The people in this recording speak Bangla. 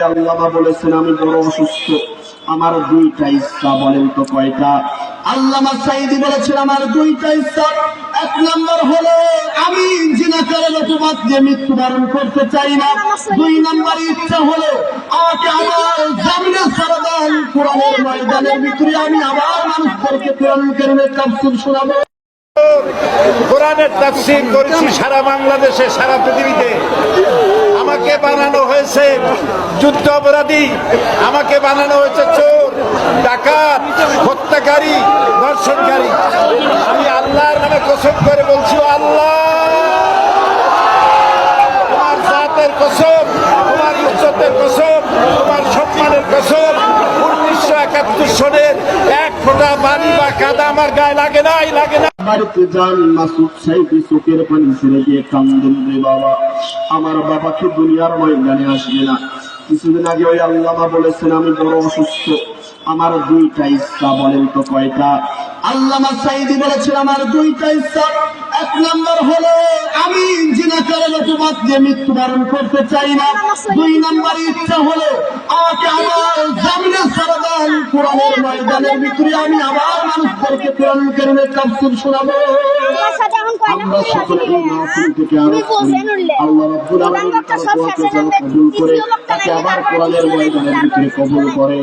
আল্লামা বলেছেন আমি বড় অসুস্থ, আমার দুইটা ইচ্ছা। বলেন তো কয়টা? আল্লামা সাঈদী বলেছেন আমার দুইটা ইচ্ছা। এক নম্বর হলো আমি জিনাকারের অপবাদ দিয়ে মৃত্যুবরণ করতে চাই না। দুই নম্বর ইচ্ছা হলো আমাকে আবার জামিনে ছেড়ে দেন, কোরআনের ময়দানের ভিতরে আমি আবার মানুষদেরকে কোরআন কারীমের তাফসীর শোনাবো। কোরআনের তাফসীর করেছি সারা বাংলাদেশে, সারা পৃথিবীতে। আমাকে বানানো হয়েছে যুদ্ধ অপরাধী, আমাকে বানানো হয়েছে চোর, ডাকাত, হত্যাকারী, ধর্ষণকারী। আমি আল্লাহর নামে কসম করে বলছি, আল্লাহ তোমার জাতের কসম, তোমার ইজ্জতের কসম, তোমার সম্মানের কসম, 1971 সনের এক ফোঁটা পানি বা কাদা আমার গায়ে লাগে নাই, লাগে না। বাড়িতে যান, মাসুদ সাহেবী চোখের পানি ছেড়ে দিয়ে কান্দুন রে বাবা, আমার বাবাকে দুনিয়ার ময়দানে আসবে না। কিছুদিন আগে ওই আল্লামা বলেছেন আমি বড় অসুস্থ, আমার দুইটা ইচ্ছা। বলেন তো কয়টা? আল্লামা সাঈদী বলেছেন আমার দুইটা ইচ্ছা। এক নম্বর হলো আমি জিনাকারের অপবাদ দিয়ে মৃত্যুবরণ করতে চাই না। দুই নম্বর ইচ্ছা হলো আমাকে আবার জামিনে ছেড়ে দেন, কোরআনের ময়দানের ভিতরে আমি আবার মানুষদেরকে কোরআন কারীমের তাফসীর শোনাবো। আমরা সকলে এই মাহফিল থেকে আল্লাহ রাব্বুল আলামিন তার দোয়াকে কবুল করে তাকে আবার কোরআনের ময়দানের ভিতরে কবুল করে।